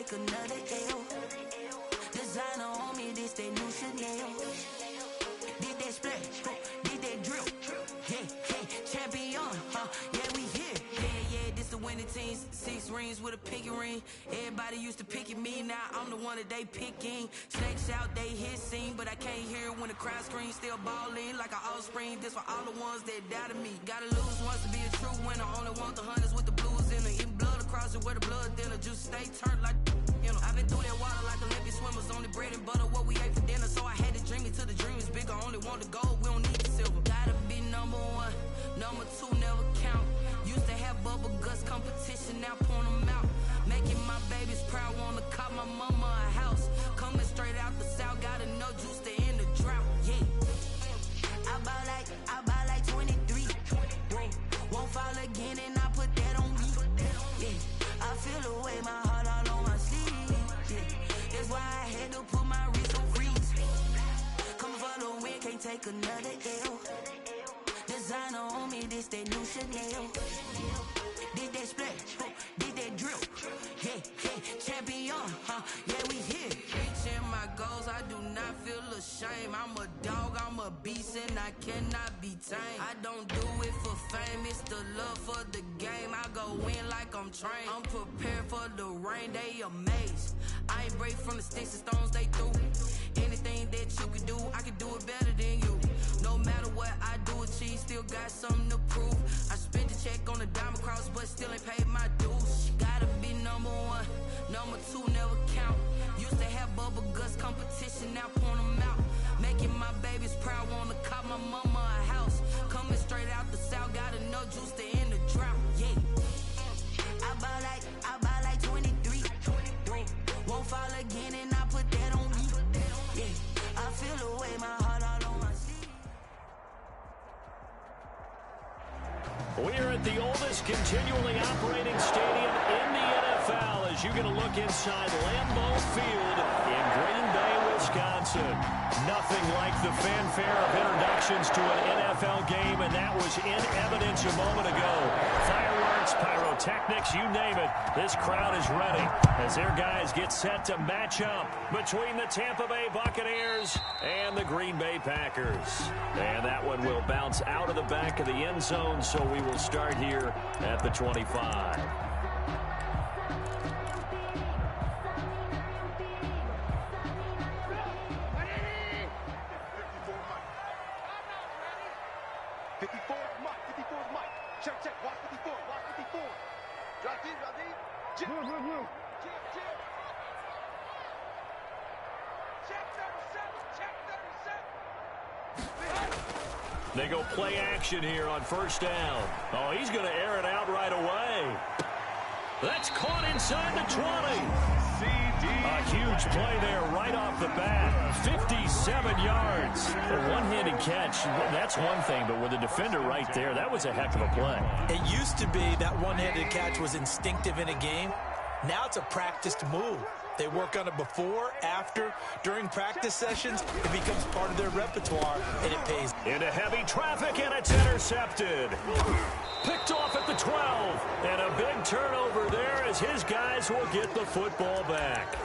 take another L. Designer on me, this that new Chanel. Did that splash, did that drill. Yeah, champion, yeah, we here. Yeah, this the winning teams. 6 rings with a pinky ring. Everybody used to pick at me, now I'm the one that they picking. Snakes out, they hit scene, but I can't hear it when the crowd screams. Still balling like an offspring. This for all the ones that doubted me. Gotta lose once to be a true winner. Only want the hunters with the blues in it. Eating blood across it where the blood dinner. Juice stay turned like, you know. I've been through that water like Olympic swimmers. Only bread and butter, what we ate for dinner. So I had to dream it till the dream is bigger. Only want the gold, we don't need the silver. Gotta be number 1, number 2 never count. Used to have bubble guts competition, now point them out. Making my babies proud, wanna cop my mama a house. Coming straight out the south, gotta know juice to end the drought. Yeah, I buy like 23. Won't fall again and I put that on me. Yeah, I feel the way, my heart all on my sleeve. Yeah, that's why I had to put my wrist on freeze. Come for the win, can't take another L. Designer on me, this that new Chanel. Did that splash, did that drill. Yeah, champion, yeah, we here. Reaching my goals, I do not feel ashamed. I'm a dog, I'm a beast, and I cannot be tamed. I don't do it for fame, it's the love for the game. I go in like I'm trained. I'm prepared for the rain, they amazed. I ain't break from the sticks and stones they threw. Anything that you can do, I can do it better than you. No matter what I do, achieve, still got something to prove. I spent the check on the diamond cross, but still ain't paid my dues. Gotta be number 1, number 2 never count. Used to have bubble guts competition, now point them out. Making my babies proud, wanna cop my mama a house. Coming straight out the south, gotta know juice to end the drought. Yeah, I buy like 23. Won't fall again and I put that on me. Yeah, I feel the way, my heart all on my sleeve. We're at the oldest continually operating stadium in the NFL as you get a look inside Lambeau Field in Green Bay, Wisconsin. Nothing like the fanfare of introductions to an NFL game, and that was in evidence a moment ago. Fireworks, pyrotechnics, you name it. This crowd is ready as their guys get set to match up between the Tampa Bay Buccaneers and the Green Bay Packers. And that one will bounce out of the back of the end zone, so we will start here at the 25. They go play action here on first down. Oh, he's going to air it out right away. That's caught inside the 20. A huge play there right off the bat. 57 yards. A one-handed catch, that's one thing, but with a defender right there, that was a heck of a play. It used to be that one-handed catch was instinctive in a game. Now it's a practiced move. They work on it before, after, during practice sessions. It becomes part of their repertoire, and it pays. Into heavy traffic, and it's intercepted. Picked off at the 12. And a big turnover there as his guys will get the football back.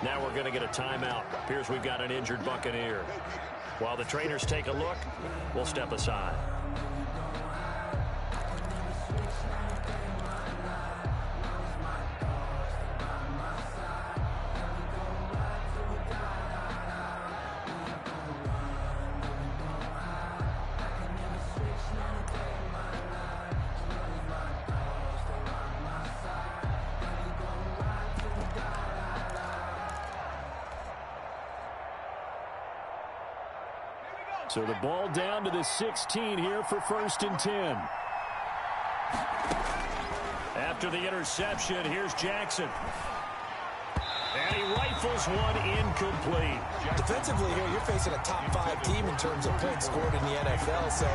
Now we're going to get a timeout. Appears we've got an injured Buccaneer. While the trainers take a look, we'll step aside. So the ball down to the 16 here for 1st and 10. After the interception, here's Jackson. And he rifles one incomplete. Defensively here, you're facing a top 5 team in terms of points scored in the NFL. So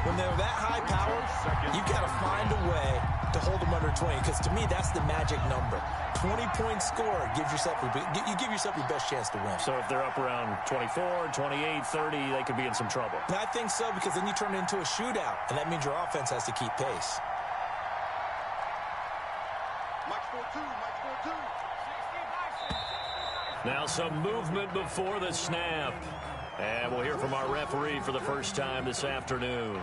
when they're that high power, you've got to find a way to hold them under 20. Because to me, that's the magic number. 20-point score gives yourself you give yourself your best chance to win. So if they're up around 24, 28, 30, they could be in some trouble. I think so, because then you turn it into a shootout, and that means your offense has to keep pace. Match 4-2, match 4-2. Now some movement before the snap. And we'll hear from our referee for the first time this afternoon.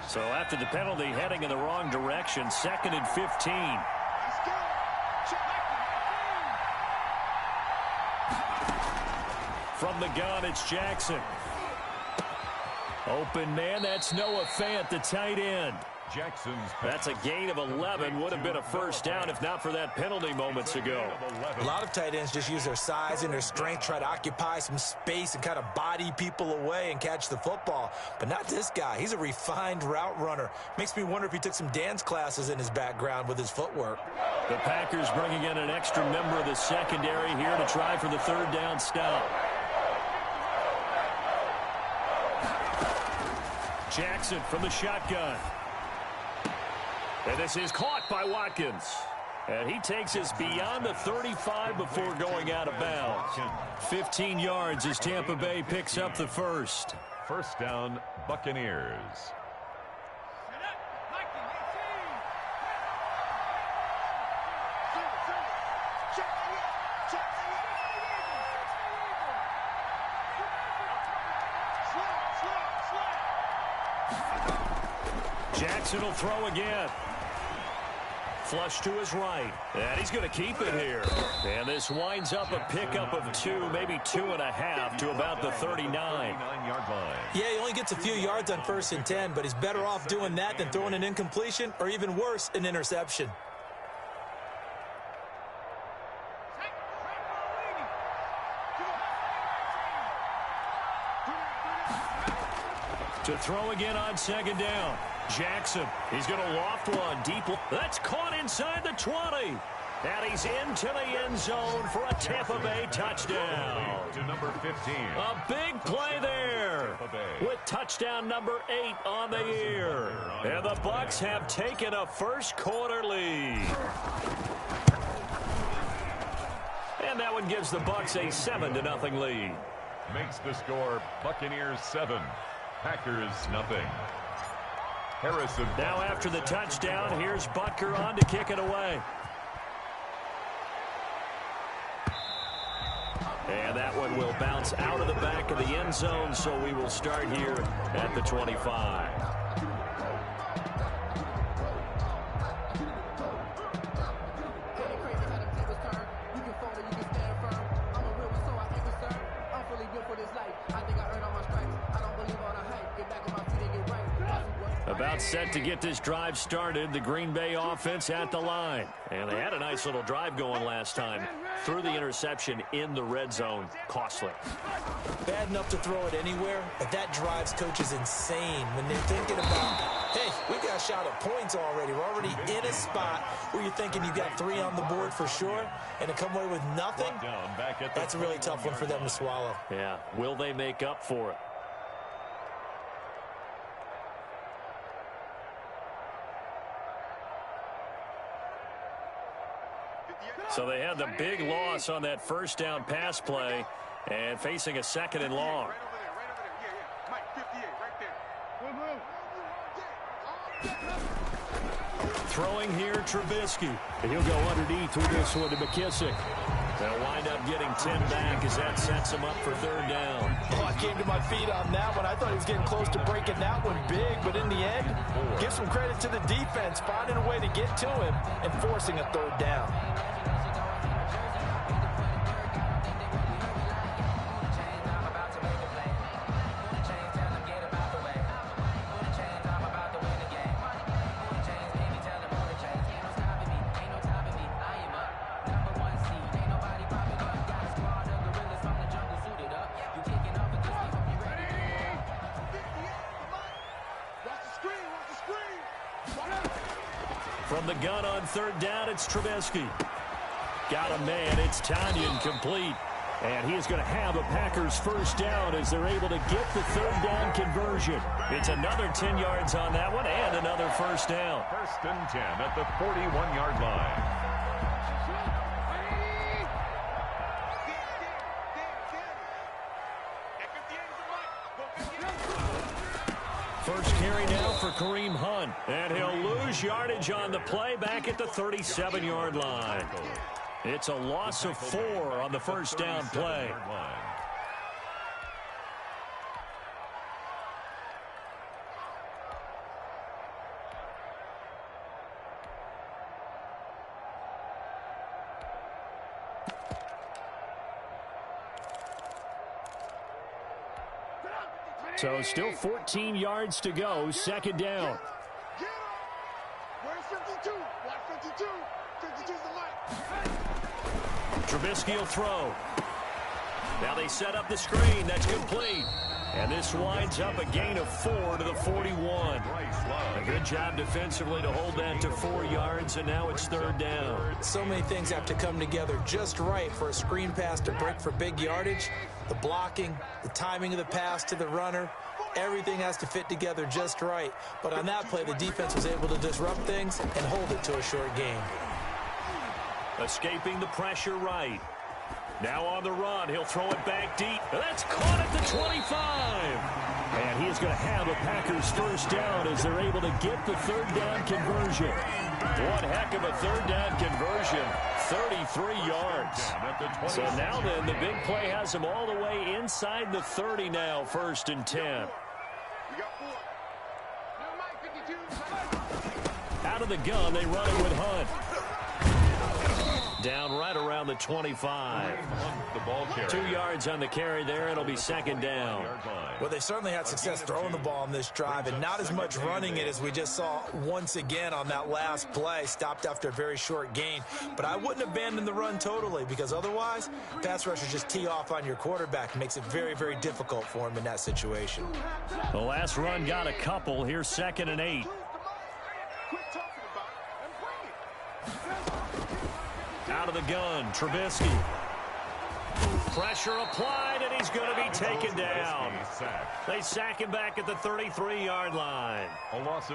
So after the penalty, heading in the wrong direction, 2nd and 15. From the gun, it's Jackson. Open man, that's Noah Fant, the tight end. That's a gain of 11. Would have been a first down if not for that penalty moments ago. A lot of tight ends just use their size and their strength, try to occupy some space and kind of body people away and catch the football. But not this guy. He's a refined route runner. Makes me wonder if he took some dance classes in his background with his footwork. The Packers bringing in an extra member of the secondary here to try for the 3rd down stop. Jackson from the shotgun. And this is caught by Watkins. And he takes us beyond the 35 before going out of bounds. 15 yards as Tampa Bay picks up the first. First down, Buccaneers. Jackson will throw again. Flush to his right. And he's going to keep it here. And this winds up a pickup of 2, maybe 2.5 to about the 39. Yeah, he only gets a few yards on 1st and 10, but he's better off doing that than throwing an incompletion or even worse, an interception. To throw again on 2nd down. Jackson, he's going to loft one deep. That's caught inside the 20. And he's into the end zone for a Tampa Bay touchdown. To number 15. A big play there with touchdown number 8 on the year. And the Bucs have taken a first quarter lead. And that one gives the Bucs a 7-0 lead. Makes the score Buccaneers 7, Packers nothing. Harrison. Now after the touchdown, here's Butker on to kick it away. And that one will bounce out of the back of the end zone, so we will start here at the 25. About set to get this drive started. The Green Bay offense at the line. And they had a nice little drive going last time. Threw the interception in the red zone. Costly. Bad enough to throw it anywhere, but that drives coaches insane when they're thinking about, hey, we got a shot at points already. We're already in a spot where you're thinking you got 3 on the board for sure, and to come away with nothing, that's a really tough one for them to swallow. Yeah. Will they make up for it? So they had the big loss on that first down pass play and facing a 2nd and long. Throwing here, Trubisky. And he'll go underneath with this one to McKissick. They'll wind up getting 10 back as that sets him up for 3rd down. Oh, I came to my feet on that one. I thought he was getting close to breaking that one big, but in the end, give some credit to the defense, finding a way to get to him and forcing a 3rd down. From the gun on 3rd down, it's Trubisky. Got a man. It's Tanyan complete. And he is going to have a Packers first down as they're able to get the 3rd down conversion. It's another 10 yards on that one and another first down. 1st and 10 at the 41-yard line. First carry now for Kareem Hunt. And he'll lose yardage on the play back at the 37-yard line. It's a loss of 4 on the first down play. So still 14 yards to go, second down. Where's 52? Black 52. 52's the light. Trubisky will throw. Now they set up the screen. That's complete. And this winds up a gain of 4 to the 41. A good job defensively to hold that to 4 yards, and now it's third down. So many things have to come together just right for a screen pass to break for big yardage. The blocking, the timing of the pass to the runner, everything has to fit together just right. But on that play, the defense was able to disrupt things and hold it to a short gain. Escaping the pressure right. Now on the run, he'll throw it back deep. That's caught at the 25. And he is going to have a Packers first down as they're able to get the third down conversion. One heck of a third down conversion, 33 yards. So now then, the big play has them all the way inside the 30 now, 1st and 10. Out of the gun, they run it with Hunt. Down right around the 25. 2 yards on the carry there. It'll be second down. Well, they certainly had success throwing the ball on this drive, and not as much running it as we just saw once again on that last play. Stopped after a very short gain. But I wouldn't abandon the run totally, because otherwise, pass rushers just tee off on your quarterback. It makes it very, very difficult for him in that situation. The last run got a couple. Here's 2nd and 8. Out of the gun, Trubisky. Pressure applied, and he's going to be taken down. They sack him back at the 33-yard line.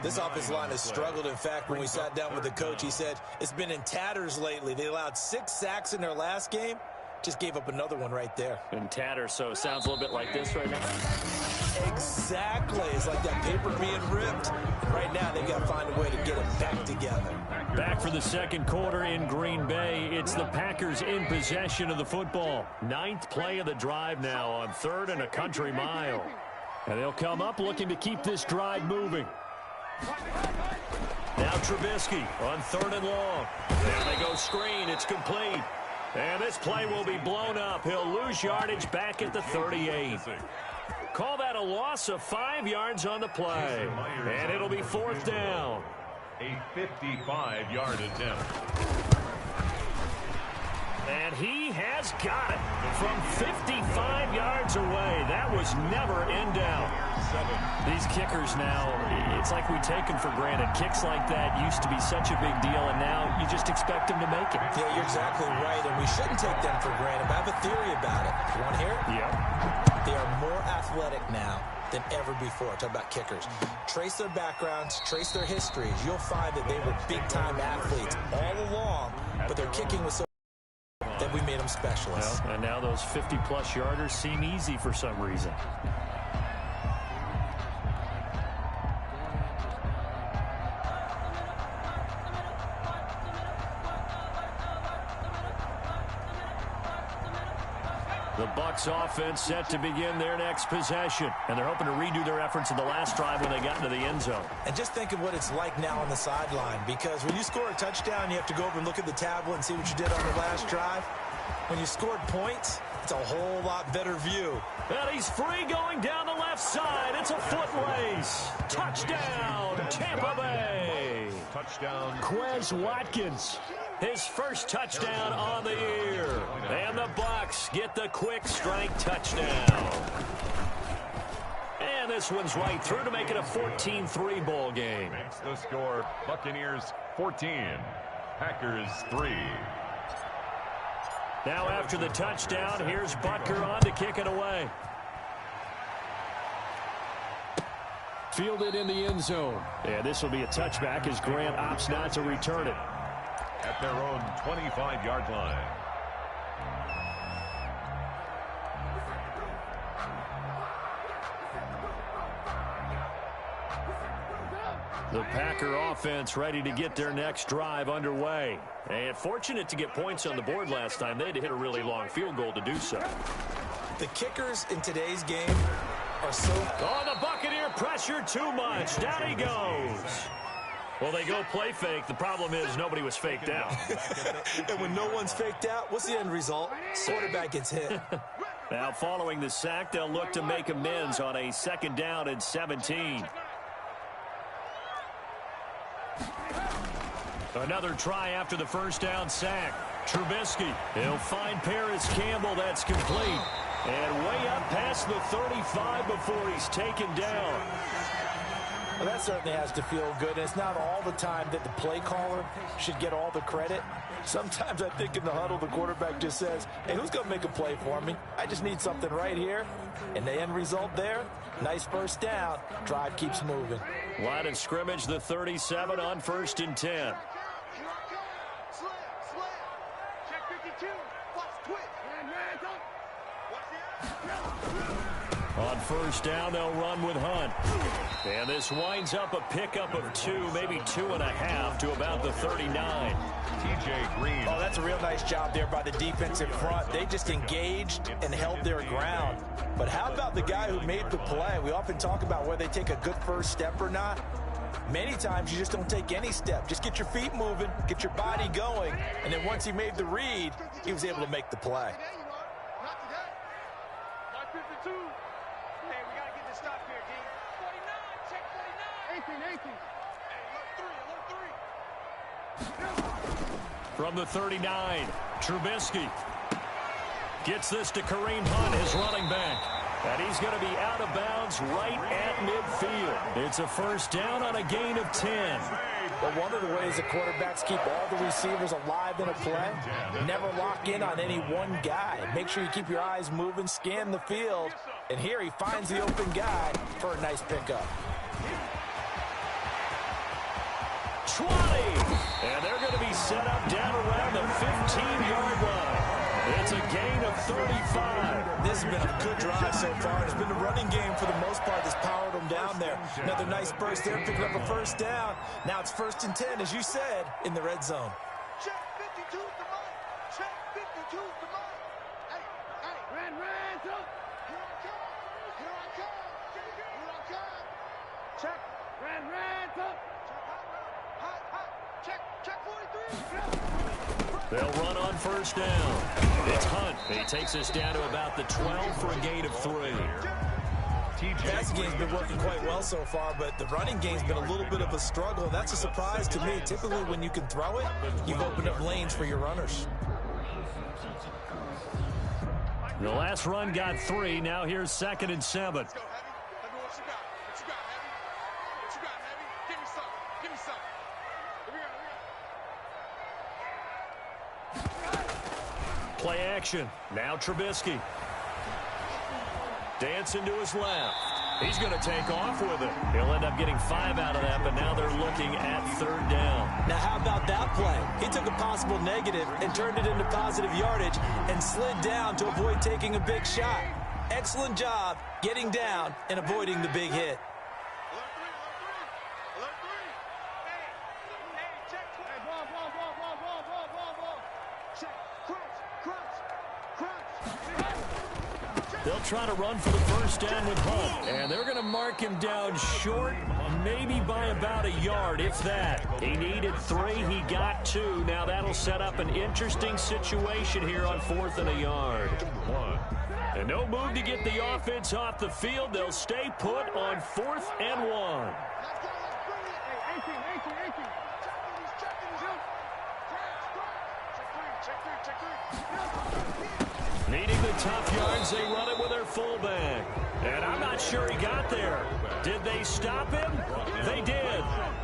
This offensive line has struggled. In fact, when we sat down with the coach, he said it's been in tatters lately. They allowed 6 sacks in their last game. Just gave up another one right there. In tatters, so it sounds a little bit like this right now. Exactly. It's like that paper being ripped. And right now, they've got to find a way to get it back together. Back for the second quarter in Green Bay. It's the Packers in possession of the football. 9th play of the drive now on 3rd and a country mile. And they'll come up looking to keep this drive moving. Now Trubisky on 3rd and long. Now they go screen. It's complete. And this play will be blown up. He'll lose yardage back at the 38. Call that a loss of 5 yards on the play. And it'll be 4th down. A 55-yard attempt. And he has got it from 55 yards away. That was never in doubt. These kickers now, it's like we take them for granted. Kicks like that used to be such a big deal, and now you just expect them to make it. Yeah, you're exactly right, and we shouldn't take them for granted. But I have a theory about it. You want to hear it? Yeah. They are more athletic now than ever before. Talk about kickers. Trace their backgrounds, trace their histories. You'll find that they were big-time athletes all along, but their kicking was so that we made them specialists. Well, and now those 50-plus yarders seem easy for some reason. The Bucs offense set to begin their next possession. And they're hoping to redo their efforts in the last drive when they got into the end zone. And just think of what it's like now on the sideline, because when you score a touchdown, you have to go over and look at the tablet and see what you did on the last drive. When you scored points, it's a whole lot better view. And he's free going down the left side. It's a foot race. Touchdown, Tampa Bay. Touchdown. Quez Watkins. His first touchdown on the year. And the Bucs get the quick strike touchdown. And this one's right through to make it a 14-3 ball game. Makes the score Buccaneers 14, Packers 3. Now after the touchdown, here's Butker on to kick it away. Fielded in the end zone. And this will be a touchback as Grant opts not to return it. At their own 25-yard line. The Packer offense ready to get their next drive underway. And fortunate to get points on the board last time. They had to hit a really long field goal to do so. The kickers in today's game are so... Oh, the Buccaneer pressure too much. Down he goes. Well, they go play fake. The problem is nobody was faked out. And when no one's faked out, what's the end result? Quarterback gets hit. Now, following the sack, they'll look to make amends on a 2nd down and 17. Another try after the 1st down sack. Trubisky, he'll find Paris Campbell. That's complete. And way up past the 35 before he's taken down. Well, that certainly has to feel good. And it's not all the time that the play caller should get all the credit. Sometimes I think in the huddle, the quarterback just says, hey, who's going to make a play for me? I just need something right here. And the end result there, nice 1st down. Drive keeps moving. Line of scrimmage, the 37 on 1st and 10. On 1st down, they'll run with Hunt. And this winds up a pickup of 2, maybe 2.5 to about the 39. TJ Green. Oh, that's a real nice job there by the defensive front. They just engaged and held their ground. But how about the guy who made the play? We often talk about whether they take a good first step or not. Many times you just don't take any step. Just get your feet moving, get your body going, and then once he made the read, he was able to make the play. From the 39, Trubisky gets this to Kareem Hunt, his running back. And he's going to be out of bounds right at midfield. It's a 1st down on a gain of 10. Well, one of the ways that quarterbacks keep all the receivers alive in a play, never lock in on any one guy. Make sure you keep your eyes moving, scan the field. And here he finds the open guy for a nice pickup. 20. And they're going to be set up down around the 15-yard line. It's a gain of 35. This has been a good drive so far. It's been a running game for the most part that's powered them down there. Another nice burst there, picking up a 1st down. Now it's 1st and 10, as you said, in the red zone. Check 52's the money. Check 52's the money. Hey, red zone. Here I come. Here I come. Here I come. Check. Red zone. Check 43. They'll run on 1st down. It's Hunt. He takes us down to about the 12 for a gain of 3. Passing game's been working quite well so far, but the running game's been a little bit of a struggle. That's a surprise to me. Typically, when you can throw it, you've opened up lanes for your runners. The last run got 3. Now here's 2nd and 7. Play action. Now Trubisky. Dancing to his left. He's going to take off with it. He'll end up getting 5 out of that, but now they're looking at 3rd down. Now, how about that play? He took a possible negative and turned it into positive yardage and slid down to avoid taking a big shot. Excellent job getting down and avoiding the big hit. They'll try to run for the 1st down with Hunt. And they're going to mark him down short, maybe by about a yard, if that. He needed 3. He got 2. Now that'll set up an interesting situation here on 4th and a yard. And no move to get the offense off the field. They'll stay put on 4th and 1. Needing the tough yards, they run it with their fullback. And I'm not sure he got there. Did they stop him? They did.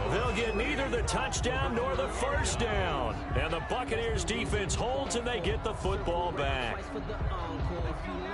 They'll get neither the touchdown nor the 1st down. And the Buccaneers defense holds and they get the football back.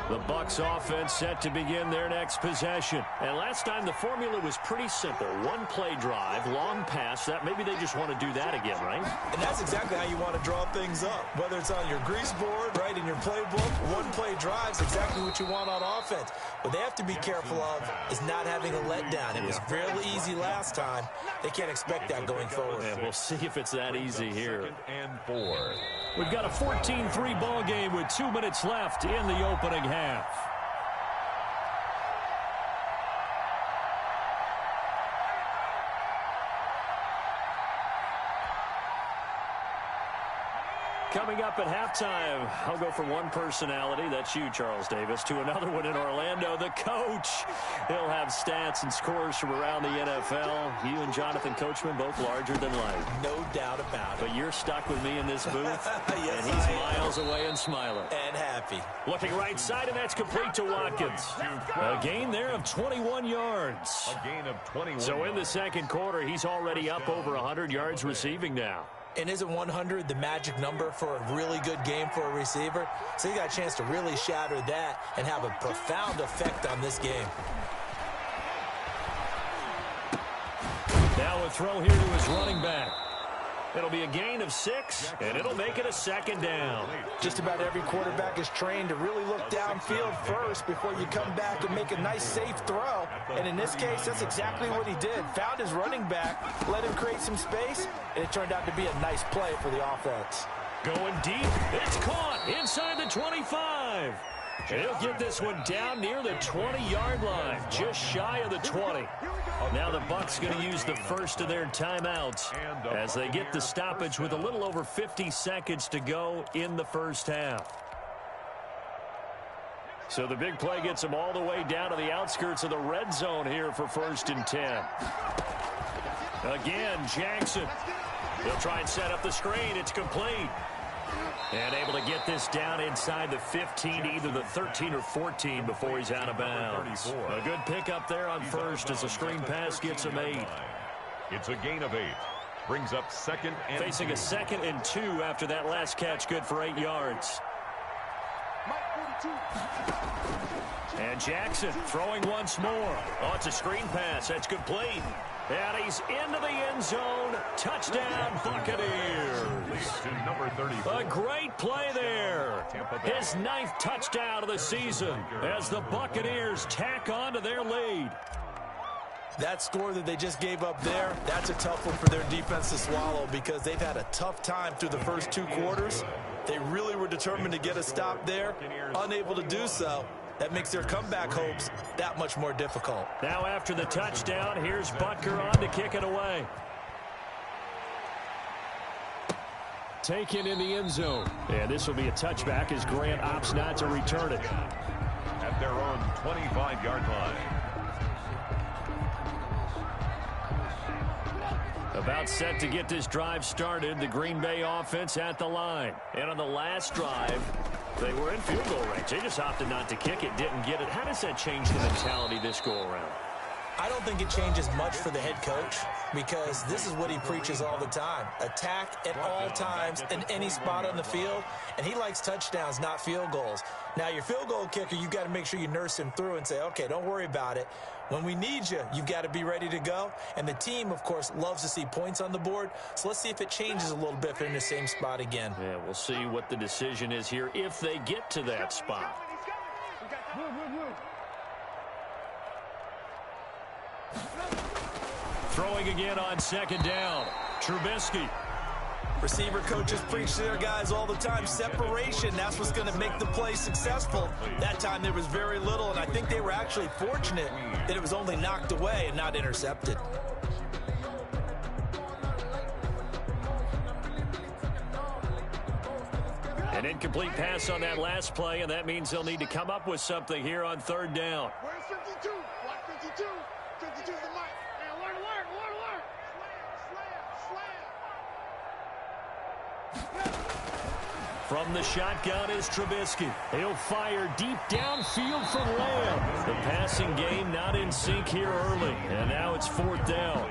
The Bucs offense set to begin their next possession. And last time the formula was pretty simple. 1 play drive, long pass. That maybe they just want to do that again, right? And that's exactly how you want to draw things up. Whether it's on your grease board, right, in your playbook, one-play drives, exactly what you want on offense. What they have to be careful of is not having a letdown. It was fairly easy last time. They can't expect that going forward. And we'll see if it's that easy here. 2nd and 4. We've got a 14-3 ball game with 2 minutes left in the opening half. Coming up at halftime, I'll go from one personality, that's you, Charles Davis, to another one in Orlando, the coach. He'll have stats and scores from around the NFL. You and Jonathan Coachman, both larger than life. No doubt about it. But you're stuck with me in this booth, yes, and he's miles away and smiling. And happy. Looking right side, and that's complete to Watkins. A gain there of 21 yards. A gain of 21. So in the second quarter, he's already up over 100 yards receiving now. And isn't 100 the magic number for a really good game for a receiver? So he got a chance to really shatter that and have a profound effect on this game. Now a throw here to his running back. It'll be a gain of 6, and it'll make it a 2nd down. Just about every quarterback is trained to really look downfield first before you come back and make a nice, safe throw. And in this case, that's exactly what he did. Found his running back, let him create some space, and it turned out to be a nice play for the offense. Going deep. It's caught inside the 25. And he'll get this one down near the 20-yard line, just shy of the 20. Now the Bucs going to use the first of their timeouts as they get the stoppage with a little over 50 seconds to go in the first half. So the big play gets them all the way down to the outskirts of the red zone here for 1st and 10. Again, Jackson. He'll try and set up the screen. It's complete. And able to get this down inside the 15, either the 13 or 14 before he's out of bounds. A good pickup there on first as the screen pass gets him 8. It's a gain of 8. Brings up 2nd and Facing 2. a 2nd and 2 after that last catch, good for 8 yards. And Jackson throwing once more. Oh, it's a screen pass. That's complete. And he's into the end zone. Touchdown, Buccaneers. To number 34. A great play there. His 9th touchdown of the season as the Buccaneers tack on to their lead. That score that they just gave up there, that's a tough one for their defense to swallow because they've had a tough time through the first 2 quarters. They really were determined to get a stop there, unable to do so. That makes their comeback hopes that much more difficult. Now after the touchdown, here's Butker on to kick it away. Taken in the end zone. And this will be a touchback as Grant opts not to return it. At their own 25-yard line. About set to get this drive started, the Green Bay offense at the line. And on the last drive, they were in field goal range. They just opted not to kick it, didn't get it. How does that change the mentality this go-around? I don't think it changes much for the head coach because this is what he preaches all the time. Attack at all times in any spot on the field, and he likes touchdowns, not field goals. Now, your field goal kicker, you've got to make sure you nurse him through and say, okay, don't worry about it. When we need you, you've got to be ready to go. And the team, of course, loves to see points on the board. So let's see if it changes a little bit if they're in the same spot again. Yeah, we'll see what the decision is here if they get to that spot. Throwing again on 2nd down. Trubisky. Receiver coaches preach to their guys all the time. Separation, that's what's going to make the play successful. That time there was very little, and I think they were actually fortunate that it was only knocked away and not intercepted. An incomplete pass on that last play, and that means they'll need to come up with something here on 3rd down. Where's 52? Watch 52. 52's the mic. Man, word. Slam. From the shotgun is Trubisky. He'll fire deep downfield for Lamb. The passing game not in sync here early, and now it's 4th down.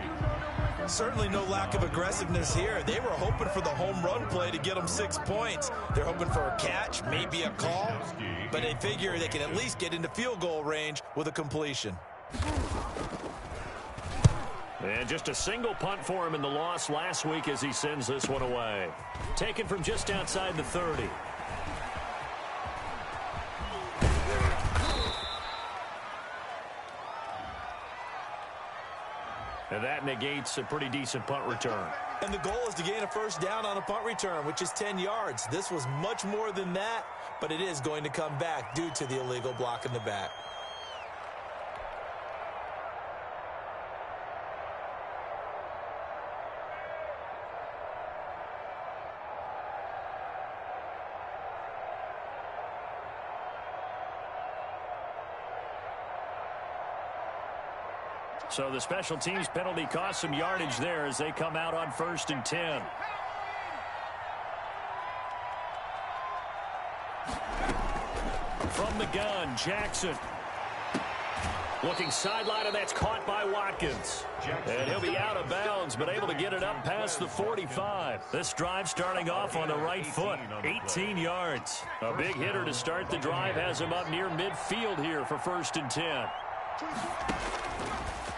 Certainly no lack of aggressiveness here. They were hoping for the home run play to get them 6 points. They're hoping for a catch, maybe a call, but they figure they can at least get into field goal range with a completion. And just a single punt for him in the loss last week as he sends this one away. Taken from just outside the 30. And that negates a pretty decent punt return. And the goal is to gain a first down on a punt return, which is 10 yards. This was much more than that, but it is going to come back due to the illegal block in the back. So the special teams penalty cost some yardage there as they come out on 1st and 10. From the gun, Jackson. Looking sideline, and that's caught by Watkins. And he'll be out of bounds, but able to get it up past the 45. This drive starting off on the right foot. 18 yards. A big hitter to start the drive has him up near midfield here for 1st and 10.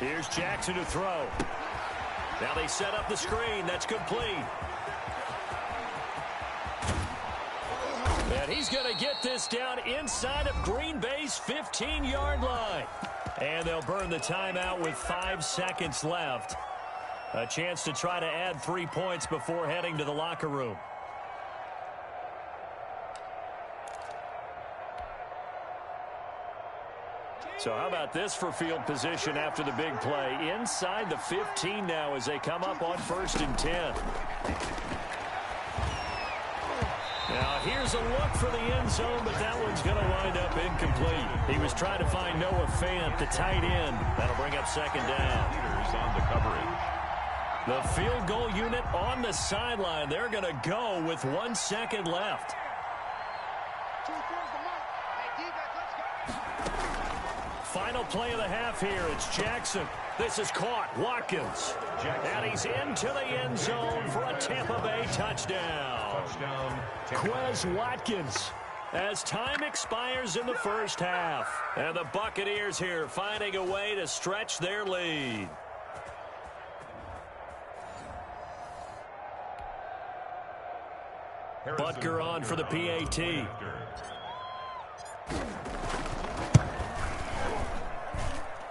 Here's Jackson to throw. Now they set up the screen. That's complete. And he's going to get this down inside of Green Bay's 15-yard line. And they'll burn the timeout with 5 seconds left. A chance to try to add 3 points before heading to the locker room. So how about this for field position after the big play? Inside the 15 now as they come up on 1st and 10. Now here's a look for the end zone, but that one's going to wind up incomplete. He was trying to find Noah Fant, the tight end. That'll bring up 2nd down. Leaders on the coverage. The field goal unit on the sideline. They're going to go with 1 second left. Final play of the half here. It's Jackson. This is caught. Watkins. And he's into the end zone for a Tampa Bay touchdown. Quez Watkins as time expires in the first half. And the Buccaneers here finding a way to stretch their lead. Butker on for the PAT.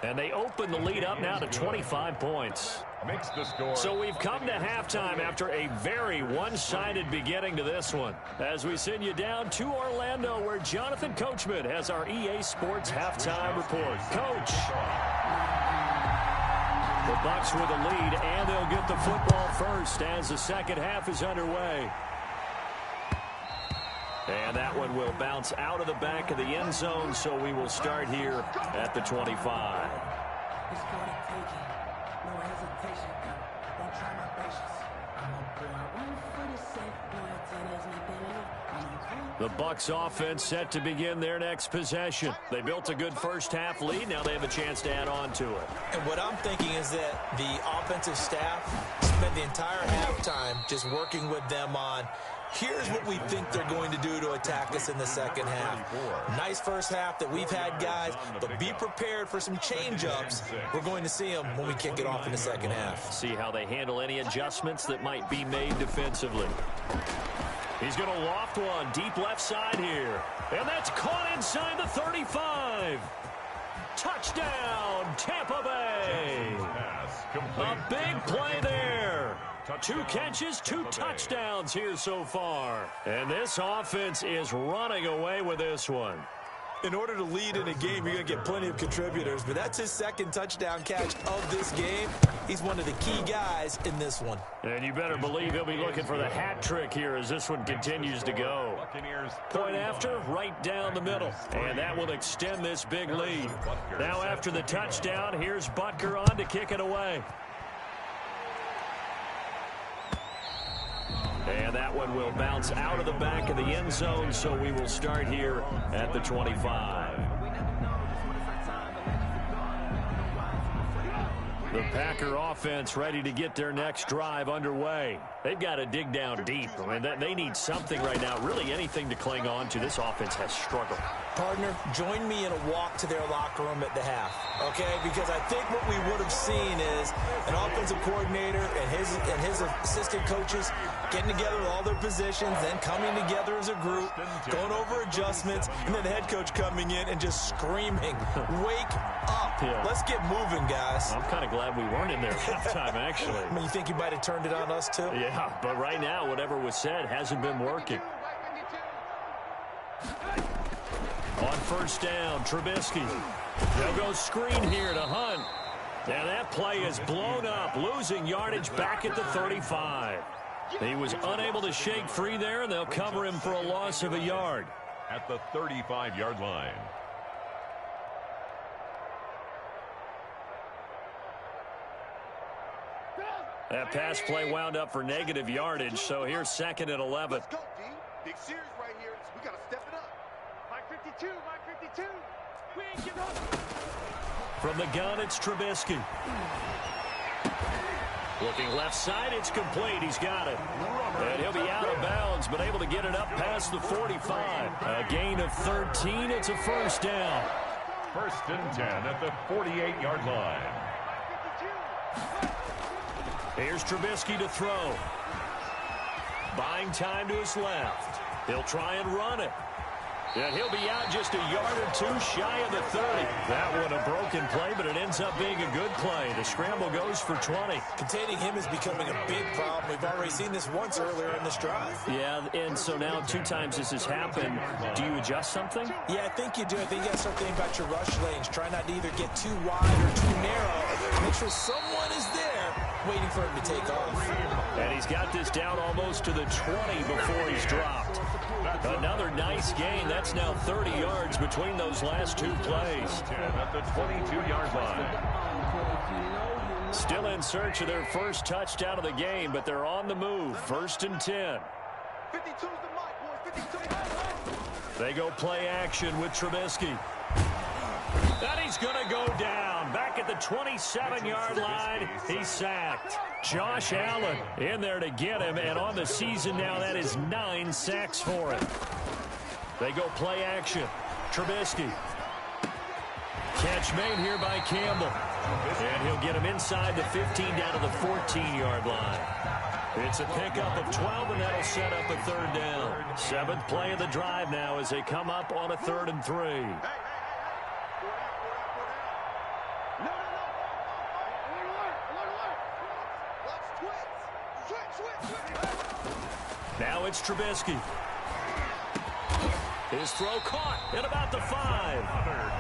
And they open the lead up now to 25 points. Makes the score. So we've come to halftime after a very one-sided beginning to this one. As we send you down to Orlando, where Jonathan Coachman has our EA Sports halftime report. Coach. The Bucs with a lead, and they'll get the football first as the second half is underway. And that one will bounce out of the back of the end zone, so we will start here at the 25. The Bucs offense set to begin their next possession. They built a good first half lead. Now they have a chance to add on to it. And what I'm thinking is that the offensive staff spent the entire halftime just working with them on, here's what we think they're going to do to attack us in the second half. Nice first half that we've had, guys, but be prepared for some change-ups. We're going to see them when we kick it off in the second half. See how they handle any adjustments that might be made defensively. He's going to loft one deep left side here. And that's caught inside the 35. Touchdown, Tampa Bay. A big play there. 2 catches, 2 touchdowns here so far. And this offense is running away with this one. In order to lead in a game, you're going to get plenty of contributors, but that's his second touchdown catch of this game. He's one of the key guys in this one. And you better believe he'll be looking for the hat trick here as this one continues to go. Point after, right down the middle. And that will extend this big lead. Now after the touchdown, here's Butker on to kick it away. And that one will bounce out of the back of the end zone, so we will start here at the 25. The Packer offense ready to get their next drive underway. They've got to dig down deep. I mean, they need something right now, really anything to cling on to. This offense has struggled. Partner, join me in a walk to their locker room at the half, okay? Because I think what we would have seen is an offensive coordinator and his assistant coaches getting together with all their positions, then coming together as a group, going over adjustments, and then the head coach coming in and just screaming, "Wake up. Yeah. Let's get moving, guys." I'm kind of glad we weren't in there at halftime, actually. I mean, you think you might have turned it on us, too? Yeah, but right now, whatever was said hasn't been working. On first down, Trubisky. They'll go screen here to Hunt. And that play is blown up, losing yardage back at the 35. He was unable to shake free there, and they'll cover him for a loss of a yard. At the 35-yard line. That pass play wound up for negative yardage, so here's 2nd and 11. Let's go, D. Big series right here. We got to step it up. Mike 52, Mike 52. We ain't giving up. From the gun, it's Trubisky. Looking left side, it's complete. He's got it. And he'll be out of bounds, but able to get it up past the 45. A gain of 13. It's a first down. 1st and 10 at the 48-yard line. Here's Trubisky to throw. Buying time to his left. He'll try and run it. And he'll be out just a yard or two shy of the 30. That one a broken play, but it ends up being a good play. The scramble goes for 20. Containing him is becoming a big problem. We've already seen this once earlier in this drive. Yeah, and so now 2 times this has happened. Do you adjust something? Yeah, I think you do. I think you got something about your rush lanes. Try not to either get too wide or too narrow. Make sure someone is there waiting for him to take off. And he's got this down almost to the 20 before he's dropped. Another nice gain. That's now 30 yards between those last 2 plays. 10 at the 22-yard line. Still in search of their first touchdown of the game, but they're on the move. 1st and 10. 52's the mic, boys. 52. They go play action with Trubisky. And he's going to go down. Back at the 27-yard line, he's sacked. Josh Allen in there to get him, and on the season now, that is 9 sacks for him. They go play action. Trubisky. Catch made here by Campbell. And he'll get him inside the 15 down to the 14-yard line. It's a pickup of 12, and that'll set up a 3rd down. 7th play of the drive now as they come up on a 3rd and 3. Now it's Trubisky. His throw caught at about the 5.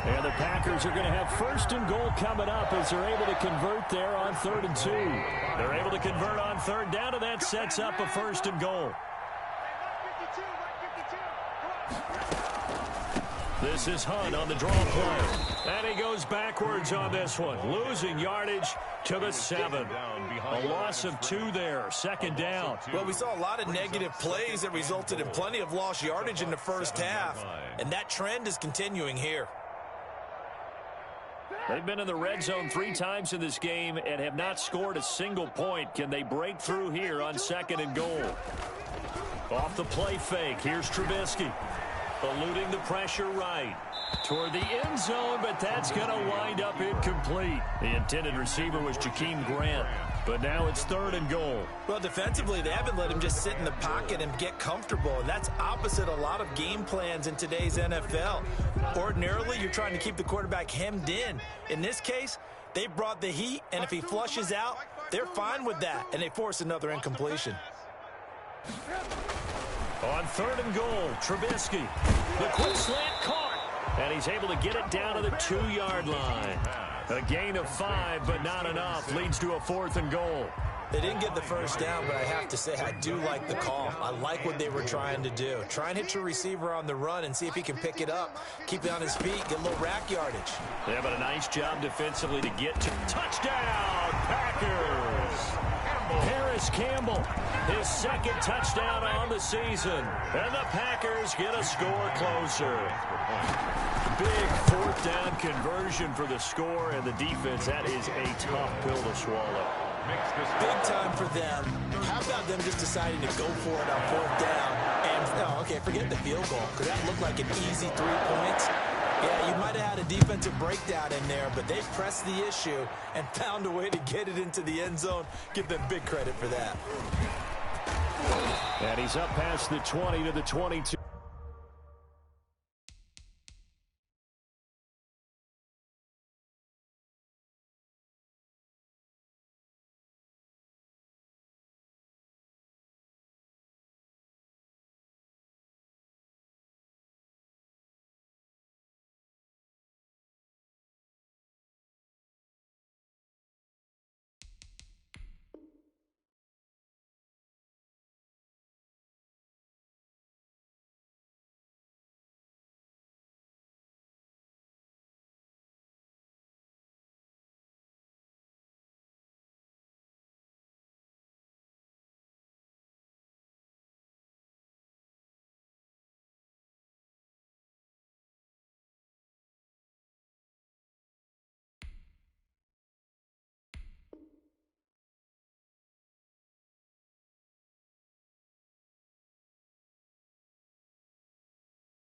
And the Packers are going to have 1st and goal coming up as they're able to convert there on 3rd and 2. They're able to convert on 3rd down, and that sets up a 1st and goal. This is Hunt on the draw play. And he goes backwards on this one, losing yardage to the 7. A loss of 2 there, 2nd down. Well, we saw a lot of negative plays that resulted in plenty of lost yardage in the first half, and that trend is continuing here. They've been in the red zone 3 times in this game and have not scored a single point. Can they break through here on 2nd and goal? Off the play fake, here's Trubisky. Eluding the pressure right. Toward the end zone, but that's going to wind up incomplete. The intended receiver was Jakeem Grant, but now it's 3rd and goal. Well, defensively, they haven't let him just sit in the pocket and get comfortable, and that's opposite a lot of game plans in today's NFL. Ordinarily, you're trying to keep the quarterback hemmed in. In this case, they brought the heat, and if he flushes out, they're fine with that, and they force another incompletion. On 3rd and goal, Trubisky. The quick slant caught. And he's able to get it down to the 2-yard line. A gain of 5, but not enough. Leads to a 4th and goal. They didn't get the first down, but I have to say I do like the call. I like what they were trying to do. Try and hit your receiver on the run and see if he can pick it up. Keep it on his feet, get a little rack yardage. Yeah, but a nice job defensively to get to touchdown, Packers. Harris Campbell, his 2nd touchdown on the season. And the Packers get a score closer. Big 4th down conversion for the score, and the defense, that is a tough pill to swallow. Big time for them. How about them just deciding to go for it on 4th down? And, okay, forget the field goal, because that looked like an easy 3 points. Yeah, you might have had a defensive breakdown in there, but they pressed the issue and found a way to get it into the end zone. Give them big credit for that. And he's up past the 20 to the 22.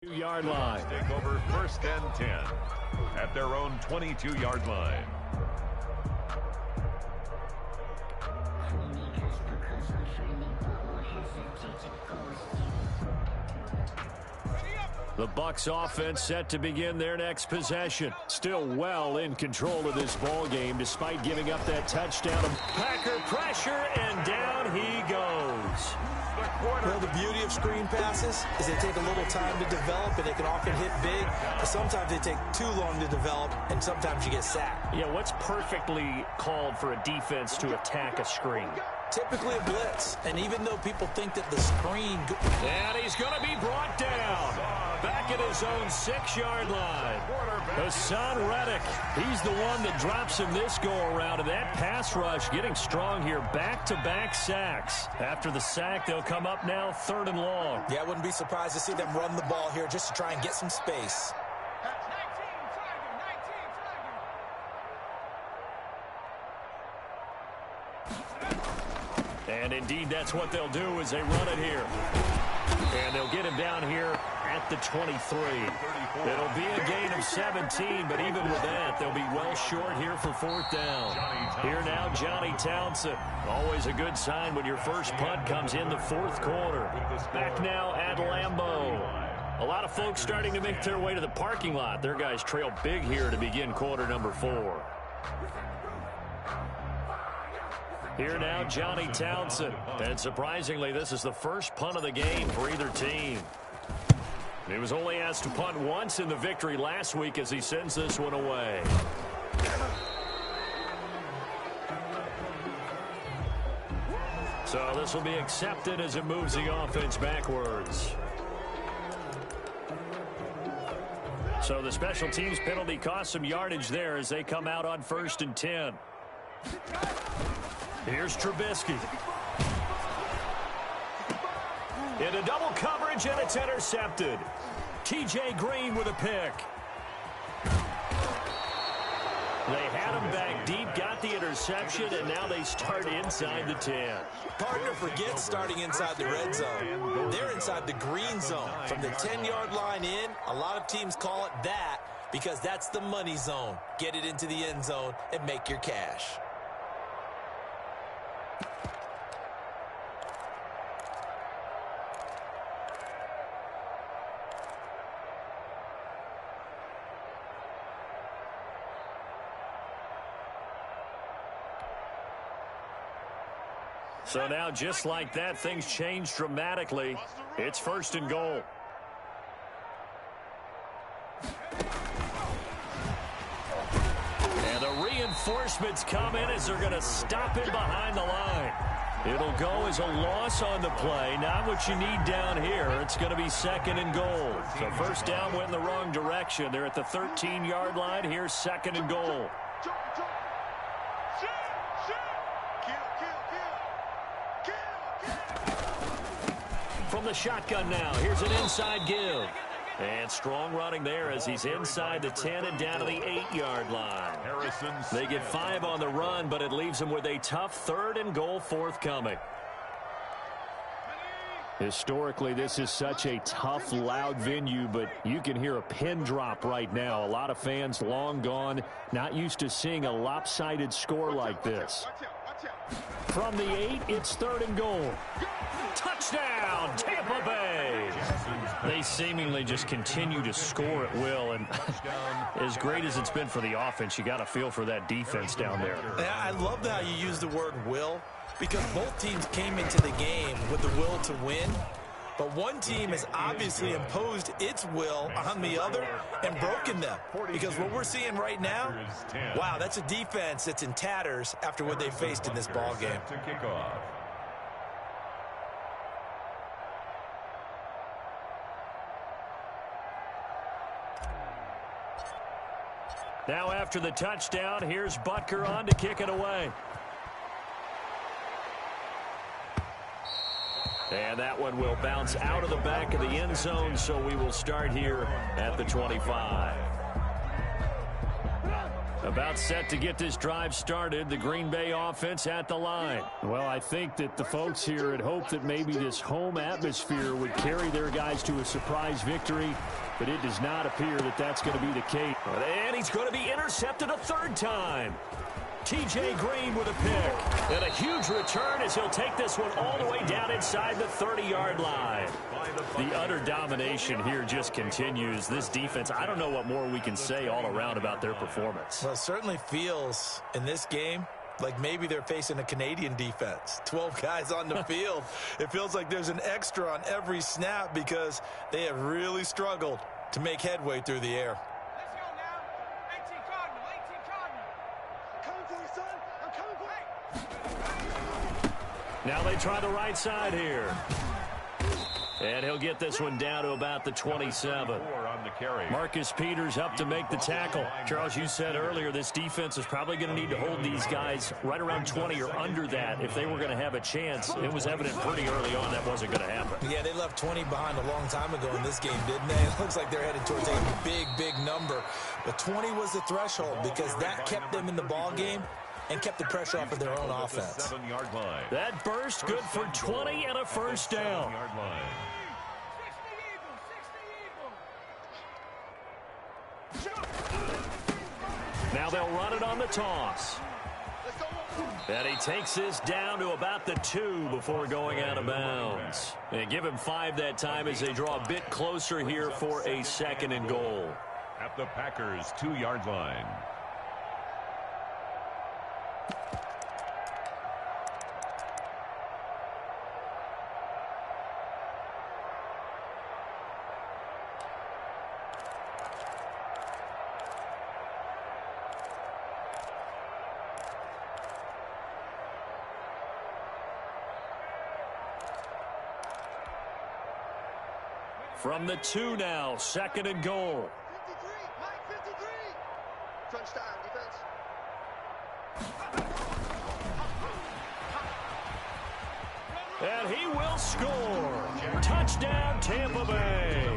Yard line. Take over 1st and 10 at their own 22-yard line. The Bucs offense set to begin their next possession. Still well in control of this ball game despite giving up that touchdown. Packer pressure, and down he goes. Well, the beauty of screen passes is they take a little time to develop, and they can often hit big. But sometimes they take too long to develop, and sometimes you get sacked. Yeah, what's perfectly called for a defense to attack a screen? Typically a blitz, and even though people think that the screen... And he's going to be brought down. Back at his own 6-yard line. Hassan Reddick, he's the one that drops him this go-around. And that pass rush getting strong here. Back-to-back sacks. After the sack, they'll come up now 3rd and long. Yeah, I wouldn't be surprised to see them run the ball here just to try and get some space. And indeed, that's what they'll do as they run it here. And they'll get him down here at the 23. It'll be a gain of 17, but even with that, they'll be well short here for 4th down. Here now, Johnny Townsend. Always a good sign when your first punt comes in the 4th quarter. Back now at Lambeau. A lot of folks starting to make their way to the parking lot. Their guys trail big here to begin quarter number 4. Here now, Johnny Townsend. And surprisingly, this is the first punt of the game for either team. He was only asked to punt once in the victory last week as he sends this one away. So this will be accepted as it moves the offense backwards. So the special teams penalty cost some yardage there as they come out on 1st and 10. Here's Trubisky. Into double coverage, and it's intercepted. T.J. Green with a pick. They had him back deep, got the interception, and now they start inside the 10. Partner forgets starting inside the red zone. They're inside the green zone. From the 10-yard line in, a lot of teams call it that because that's the money zone. Get it into the end zone and make your cash. So now, just like that, things change dramatically. It's 1st and goal. And the reinforcements come in as they're going to stop him behind the line. It'll go as a loss on the play. Not what you need down here. It's going to be 2nd and goal. So 1st down went in the wrong direction. They're at the 13-yard line. Here's 2nd and goal. From the shotgun now, here's an inside give. And strong running there as he's inside the 10 and down to the 8-yard line. They get 5 on the run, but it leaves them with a tough 3rd and goal forthcoming. Historically, this is such a tough, loud venue, but you can hear a pin drop right now. A lot of fans long gone, not used to seeing a lopsided score like this. From the 8, it's 3rd and goal. Touchdown, Tampa Bay. They seemingly just continue to score at will, and as great as it's been for the offense, you got to feel for that defense down there. I love how you use the word will, because both teams came into the game with the will to win, but one team has obviously imposed its will on the other and broken them. Because what we're seeing right now, wow, that's a defense that's in tatters after what they faced in this ball game. Now after the touchdown, here's Butker on to kick it away. And that one will bounce out of the back of the end zone, so we will start here at the 25. About set to get this drive started, the Green Bay offense at the line. Well, I think that the folks here had hoped that maybe this home atmosphere would carry their guys to a surprise victory, but it does not appear that that's going to be the case. And he's going to be intercepted a 3rd time. T.J. Green with a pick. And a huge return as he'll take this one all the way down inside the 30-yard line. The utter domination here just continues. This defense, I don't know what more we can say all around about their performance. Well, it certainly feels in this game like maybe they're facing a Canadian defense. 12 guys on the field. It feels like there's an extra on every snap because they have really struggled to make headway through the air. Let's go now. 18 Cardinal, 18 Cardinal. I'm coming for you, son. I'm coming for you. Now they try the right side here. And he'll get this one down to about the 27. Marcus Peters up to make the tackle. Charles, you said earlier this defense is probably going to need to hold these guys right around 20 or under that if they were going to have a chance. It was evident pretty early on that wasn't going to happen. Yeah, they left 20 behind a long time ago in this game, didn't they? It looks like they're headed towards a big, big number. But 20 was the threshold because that kept them in the ball game and kept the pressure off of their own offense. That burst good for 20 and a 1st down. Now they'll run it on the toss. And he takes this down to about the 2 before going out of bounds. And give him 5 that time as they draw a bit closer here for a 2nd and goal. At the Packers' 2-yard line. From the 2 now, 2nd and goal. 53, Mike 53. Crunch time, defense. And he will score. Touchdown, Tampa Bay.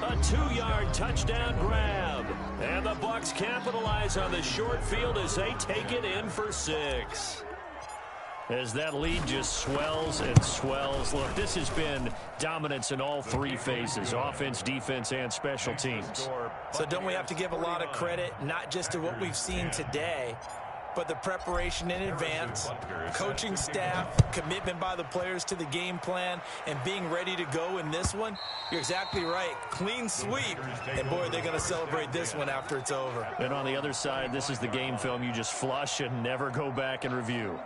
A 2-yard touchdown grab. And the Bucs capitalize on the short field as they take it in for 6. As that lead just swells and swells. Look, this has been dominance in all 3 phases, offense, defense, and special teams. So don't we have to give a lot of credit, not just to what we've seen today, but the preparation in advance, coaching staff, commitment by the players to the game plan, and being ready to go in this one? You're exactly right. Clean sweep. And, boy, they're going to celebrate this one after it's over. And on the other side, this is the game film you just flush and never go back and review.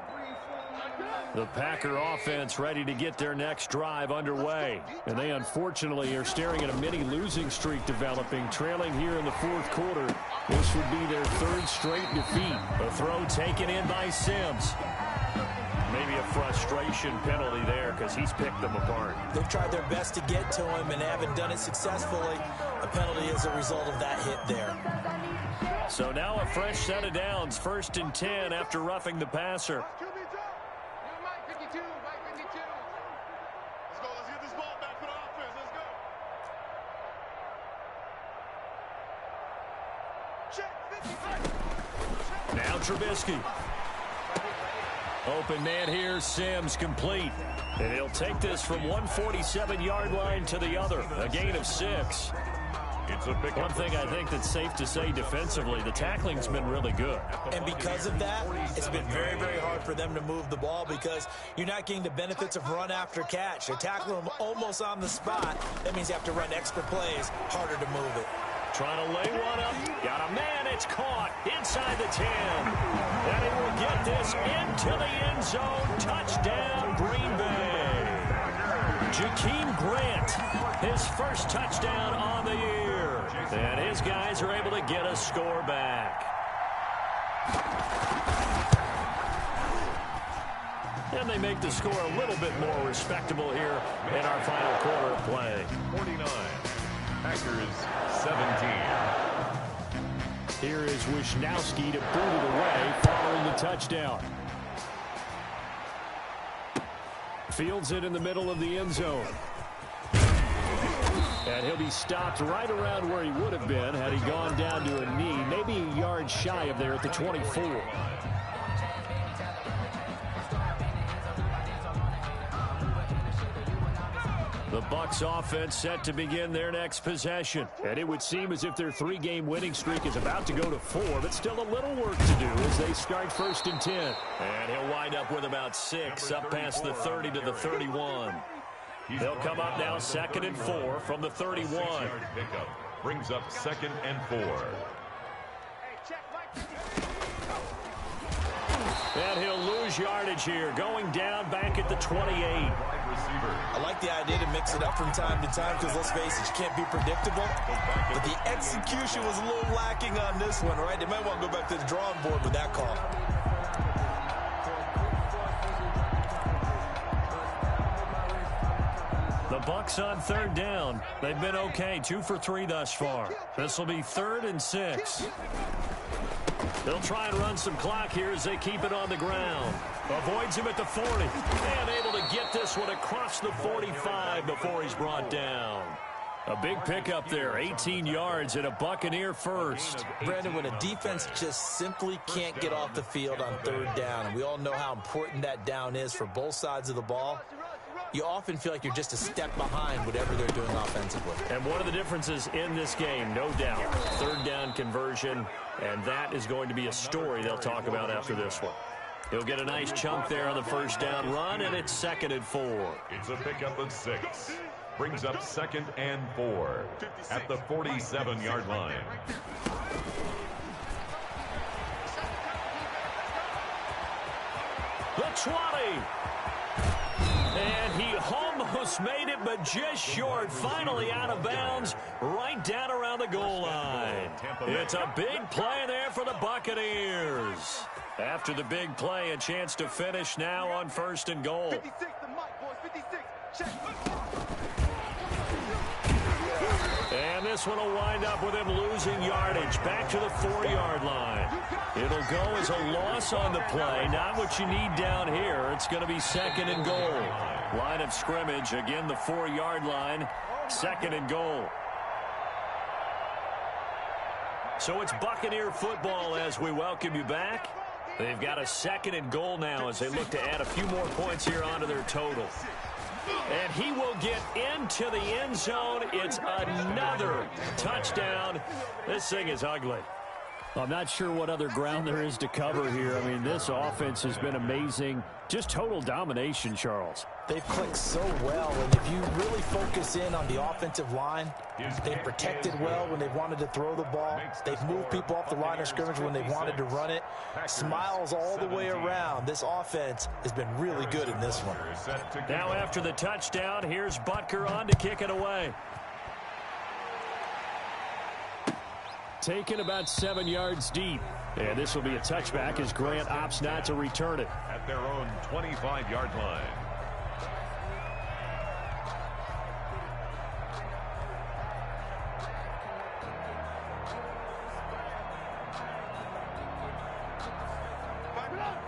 The Packer offense ready to get their next drive underway. And they unfortunately are staring at a mini losing streak developing, trailing here in the 4th quarter. This would be their 3rd straight defeat. A throw taken in by Sims. Maybe a frustration penalty there because he's picked them apart. They've tried their best to get to him and haven't done it successfully. A penalty as a result of that hit there. So now a fresh set of downs, 1st and 10 after roughing the passer. Trubisky. Open man here, Sims complete. And he'll take this from 147-yard line to the other. A gain of 6. One thing I think that's safe to say defensively, the tackling's been really good. And because of that, it's been very, very hard for them to move the ball because you're not getting the benefits of run after catch. They tackle them almost on the spot. That means you have to run extra plays, harder to move it. Trying to lay one up. Got a man. It's caught inside the 10. And he will get this into the end zone. Touchdown, Green Bay. Jakeem Grant, his first touchdown on the year. And his guys are able to get a score back. And they make the score a little bit more respectable here in our final quarter of play. 49. Packers 17. Here is Wisnowski to boot it away following the touchdown. Fields it in the middle of the end zone. And he'll be stopped right around where he would have been had he gone down to a knee, maybe a yard shy of there at the 24. The Bucs offense set to begin their next possession. And it would seem as if their 3-game winning streak is about to go to 4, but still a little work to do as they start 1st and 10. And he'll wind up with about 6 up past the 30 to the 31. They'll come up now 2nd and 4 from the 31. Pickup brings up 2nd and 4. And he'll lose yardage here, going down back at the 28. I like the idea to mix it up from time to time because, let's face it, you can't be predictable. But the execution was a little lacking on this one, right? They might want to go back to the drawing board with that call. The Bucs on 3rd down. They've been okay, 2 for 3 thus far. This will be 3rd and 6. They'll try and run some clock here as they keep it on the ground. Avoids him at the 40. And able to get this one across the 45 before he's brought down. A big pickup there, 18 yards and a Buccaneer first. Brandon, when a defense just simply can't get off the field on 3rd down, and we all know how important that down is for both sides of the ball, you often feel like you're just a step behind whatever they're doing offensively. And one of the differences in this game, no doubt, 3rd down conversion, and that is going to be a story they'll talk about after this one. He'll get a nice chunk there on the 1st down run, and it's 2nd and 4. It's a pickup of 6. Brings up 2nd and 4 at the 47-yard line. The 20. And he almost made it, but just short. Finally out of bounds, right down around the goal line. It's a big play there for the Buccaneers. After the big play, a chance to finish now on 1st and goal. 56, the mic, boys, 56. Check. And this one will wind up with him losing yardage back to the 4-yard line. It'll go as a loss on the play. Not what you need down here. It's going to be 2nd and goal. Line of scrimmage, again the 4-yard line. 2nd and goal. So it's Buccaneer football as we welcome you back. They've got a 2nd and goal now as they look to add a few more points here onto their total. And he will get into the end zone. It's another touchdown. This thing is ugly. I'm not sure what other ground there is to cover here. I mean, this offense has been amazing. Just total domination, Charles. They've clicked so well, and if you really focus in on the offensive line, they've protected well when they've wanted to throw the ball. They've moved people off the line of scrimmage when they've wanted to run it. Smiles all the way around. This offense has been really good in this one. Now after the touchdown, here's Butker on to kick it away. Taken about 7 yards deep. And this will be a touchback as Grant opts not to return it. At their own 25-yard line.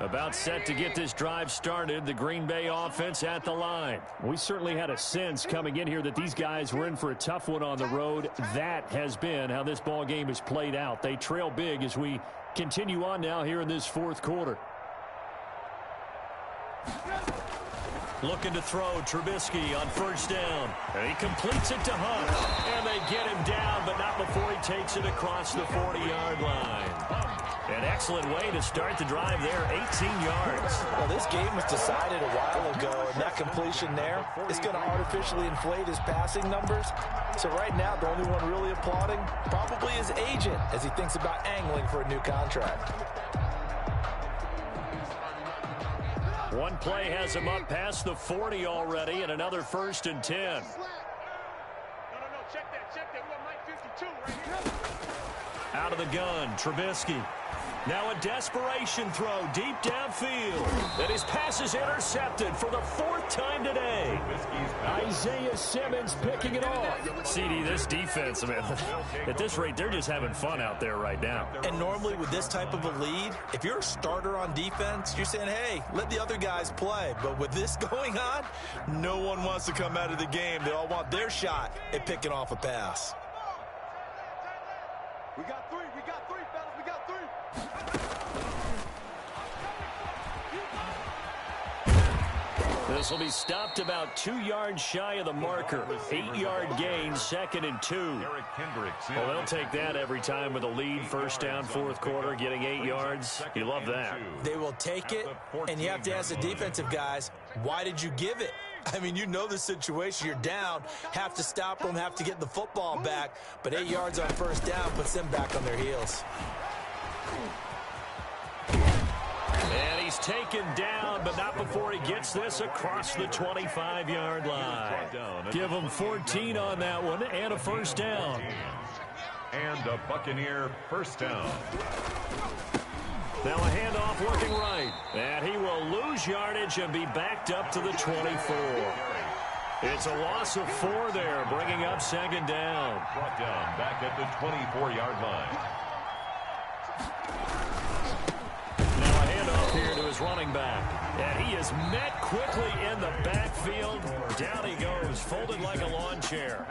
About set to get this drive started, the Green Bay offense at the line. We certainly had a sense coming in here that these guys were in for a tough one on the road. That has been how this ball game is played out. They trail big as we Continue on now here in this fourth quarter. Looking to throw, Trubisky on first down. And he completes it to Hunt. And they get him down, but not before he takes it across the 40-yard line. An excellent way to start the drive there, 18 yards. Well, this game was decided a while ago, and that completion there is going to artificially inflate his passing numbers. So right now, the only one really applauding probably his agent as he thinks about angling for a new contract. One play has him up past the 40 already, and another 1st and 10. No, check that. We got Mike 52 right here. Out of the gun, Trubisky. Now a desperation throw deep downfield. And his pass is intercepted for the 4th time today. Isaiah Simmons picking it off. CD, this defense, man, at this rate, they're just having fun out there right now. And normally with this type of a lead, if you're a starter on defense, you're saying, hey, let the other guys play. But with this going on, no one wants to come out of the game. They all want their shot at picking off a pass. We got three, fellas. We got 3. This will be stopped about 2 yards shy of the marker. 8-yard gain, 2nd and 2. Well, they'll take that every time with a lead, 1st down, 4th quarter, getting 8 yards. You love that. They will take it, and you have to ask the defensive guys, why did you give it? I mean, you know the situation. You're down, have to stop them, have to get the football back. But 8 yards on 1st down puts them back on their heels. And he's taken down, but not before he gets this across the 25-yard line. Give him 14 on that one and a 1st down. And a Buccaneer 1st down. Now a handoff looking right. And he will lose yardage and be backed up to the 24. It's a loss of 4 there, bringing up 2nd down. Brought down back at the 24-yard line. Here to his running back. And he is met quickly in the backfield. Down he goes, folded like a lawn chair.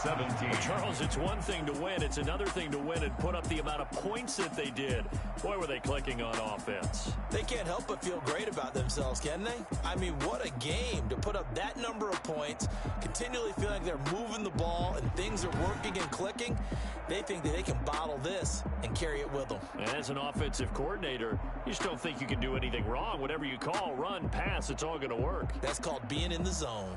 17. Charles, it's one thing to win. It's another thing to win and put up the amount of points that they did. Boy, were they clicking on offense. They can't help but feel great about themselves, can they? I mean, what a game to put up that number of points, continually feeling like they're moving the ball and things are working and clicking. They think that they can bottle this and carry it with them. And as an offensive coordinator, you just don't think you can do anything wrong. Whatever you call, run, pass, it's all going to work. That's called being in the zone.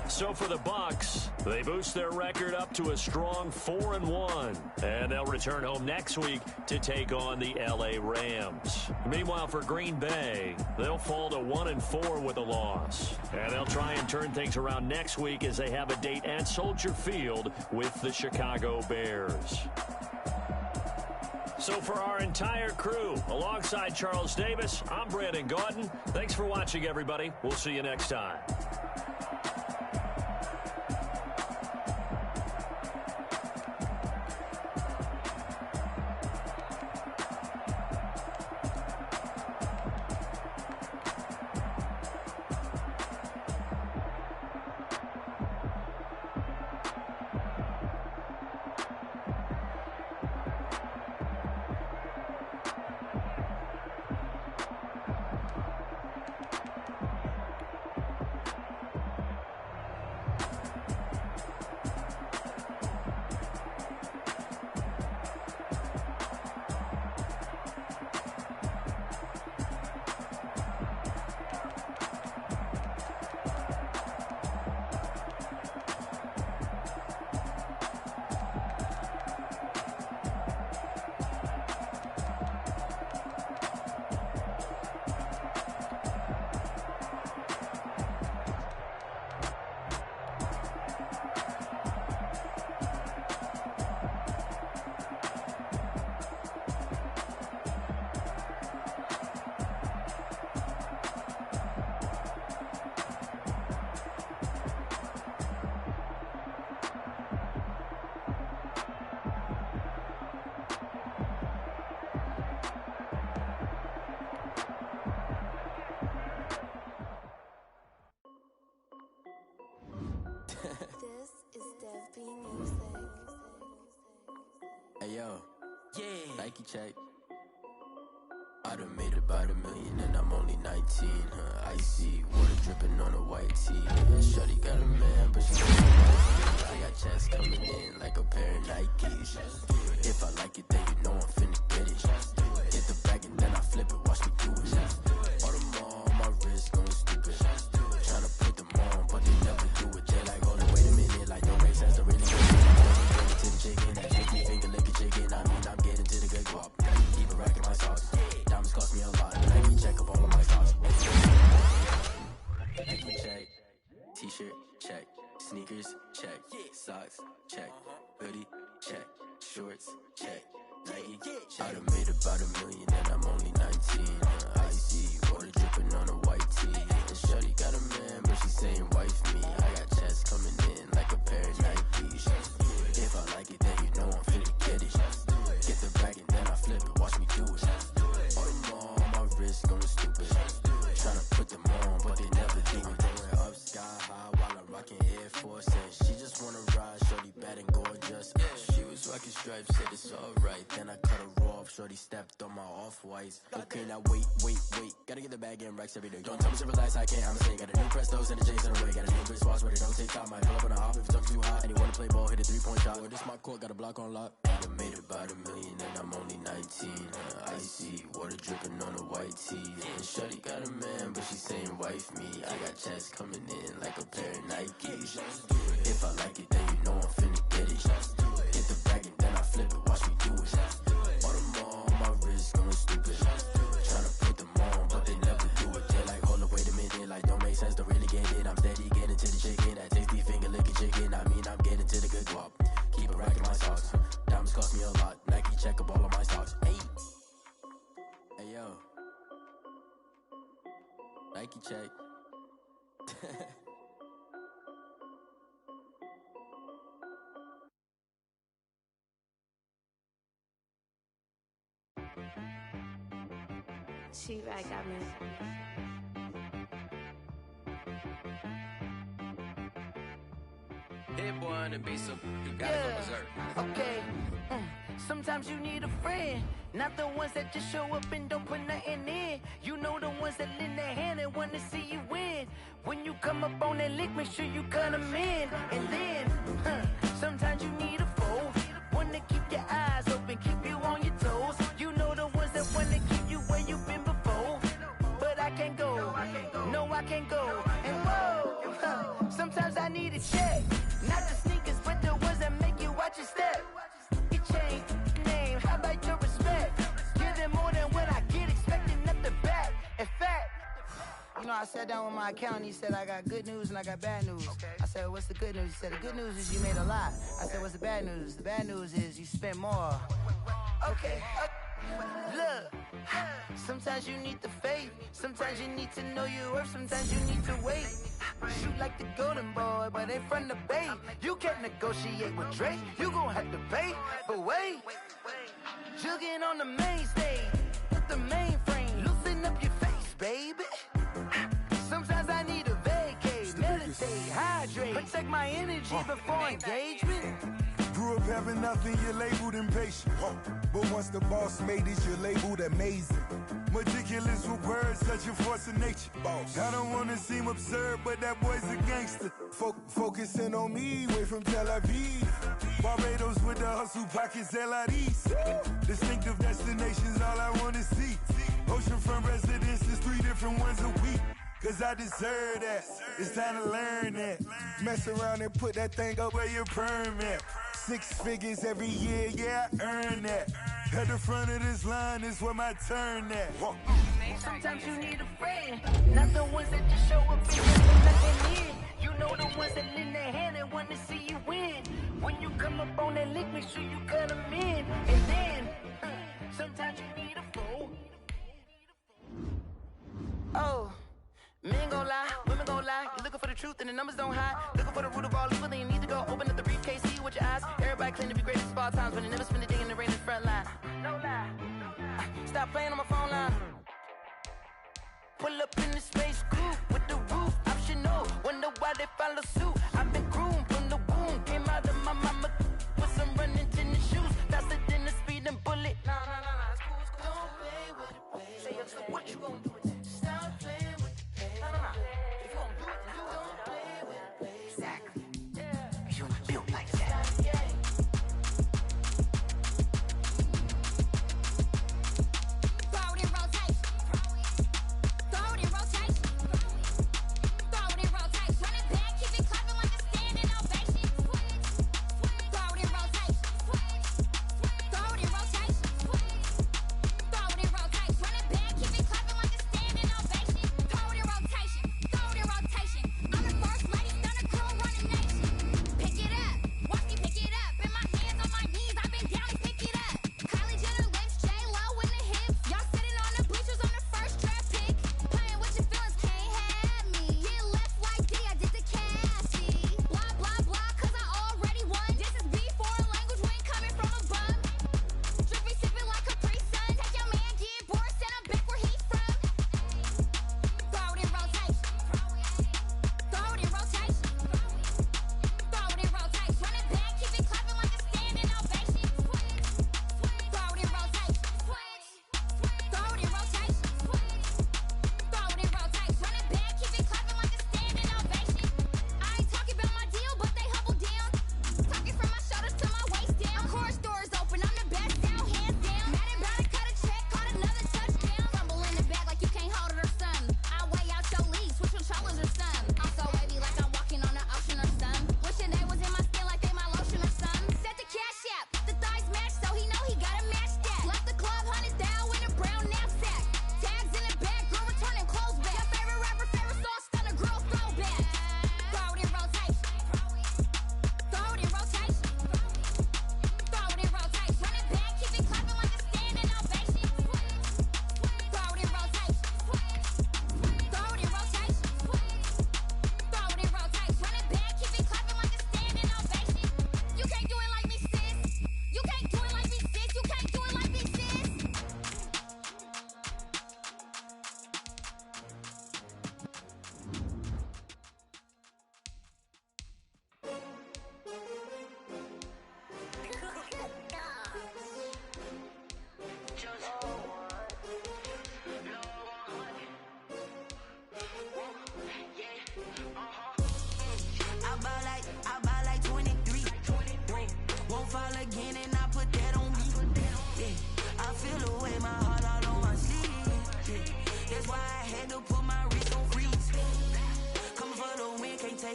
So for the Bucs, they boost their record up to a strong 4-1. And they'll return home next week to take on the L.A. Rams. Meanwhile, for Green Bay, they'll fall to 1-4 with a loss. And they'll try and turn things around next week as they have a date at Soldier Field with the Chicago Bears. So for our entire crew, alongside Charles Davis, I'm Brandon Gaudin. Thanks for watching, everybody. We'll see you next time. This is Dev B Music. Hey yo, Nike check. I done made about $1 million and I'm only 19. Icy water dripping on a white tee. Shorty got a man, but she got I got checks coming in like a pair of Nikes. If I like it, then you know I'm finna get it. Get the bag and then I flip it. Watch me do it. All them on my wrist going stupid. Tryna put them on, but they never do it. They like, hold on, wait a minute, like don't make sense to really get it. To the chicken, that chicken finger lick a chicken. I mean, I'm getting to the good guap. Keep a rack in my socks. Diamonds cost me a lot. Nike check up all of my stocks. Nike check. T-shirt check. Sneakers check. Socks check. Hoodie check. Shorts check. Nike I done made about $1 million and I'm only 19. Icy water dripping on a white tee. And shorty got a man, but she saying wife me. I got checks coming in like a pair of Nikes. If I like it, then you know I'm finna get it. Get the bag and then I flip it. Watch me do it. All them on my wrist going stupid. Tryna put them on, but they never do it. Going up sky high while I'm rocking Air Force. And she just wanna ride, shorty bad and gorgeous. She was rocking stripes, said it's alright. Then I cut her off, shorty stepped on my off-whites. Okay, now wait. Gotta get the bag and racks every day. Don't tell me to relax, I can't, I'm saying. Got a new Prestos and a J's in the way. Got a new wristwatch, but it don't take time. I pull up on a hop if it's too hot. And you wanna play ball, hit a 3-point shot. Well, this my court, got a block on lock. I done made about $1 million and I'm only 19. Icy water dripping on a white tee. And shorty got a man, but she saying wife me. I got checks coming in like a pair of Nikes. If I like it, then you know I'm finna get it. Get the bag and then I flip it. Watch me do it. All them on my wrist going stupid. Tryna put them on, but they never do it. They like, hold up, wait a minute, like don't make sense to really get it. I'm steady getting to the chicken. That tasty finger licking chicken. I mean, I'm getting to the good guap. Keep a rack in my socks. Diamonds cost me a lot. Nike check up all of my stocks. Hey yo. Nike check. She right got me. Hit boy on the beat, so you gotta go berserk. Okay. Sometimes you need a friend, not the ones that just show up and don't put nothing in. You know the ones that lend their hand and want to see you win. When you come up on that lick, make sure you cut them in. And then, sometimes you need a foe, one to keep your eyes open, keep you on your toes. You know the ones that want to keep you where you've been before. But I can't go, no I can't go. And whoa, sometimes I need a check. Not the sneakers, but the ones that make you watch your step. Your chain, name, how about your respect? Give them more than what I get, expecting nothing back. In fact, you know, I sat down with my accountant, he said, I got good news and I got bad news. I said, what's the good news? He said, the good news is you made a lot. I said, what's the bad news? The bad news is you spent more. Okay. Look, sometimes you need the faith, sometimes you need to know your worth, sometimes you need to wait. Shoot like the golden boy, but they from the bay. You can't negotiate with Drake, you gon' have to pay. But wait, jugging on the main stage, with the mainframe, loosen up your face, baby. Sometimes I need a vacate, meditate, hydrate, protect my energy before engagement. Grew up having nothing, you're labeled impatient. But once the boss made it, you're labeled amazing. Meticulous with words, such a force of nature. I don't wanna seem absurd, but that boy's a gangster. Focusing on me, way from Tel Aviv. Barbados with the hustle pockets, LIDs. Distinctive destinations, all I wanna see. Oceanfront residences, 3 different ones a week. Cause I deserve that, it's time to learn that. Mess around and put that thing up where your permit. 6 figures every year, yeah, I earn that. At the front of this line is where my turn at. Sometimes you need a friend, not the ones that just show up and put nothing in. You know the ones that lend their hand and want to see you win. When you come up on that lick, make sure you cut them in. And then, sometimes you need a foe. Oh. Men gon' lie, women gon' lie. You're looking for the truth and the numbers don't hide. Looking for the root of all evil, then you need to go open up the briefcase, see with your eyes. Everybody claim to be greatest of all times, but they never spend a day in the rain in the front line. No lie. Stop playing on my phone line. Pull up in the space coupe with the roof optional. Wonder why they follow suit. I've been groomed from the womb. Came out of my mama with some running tennis shoes. Faster than the speeding bullet.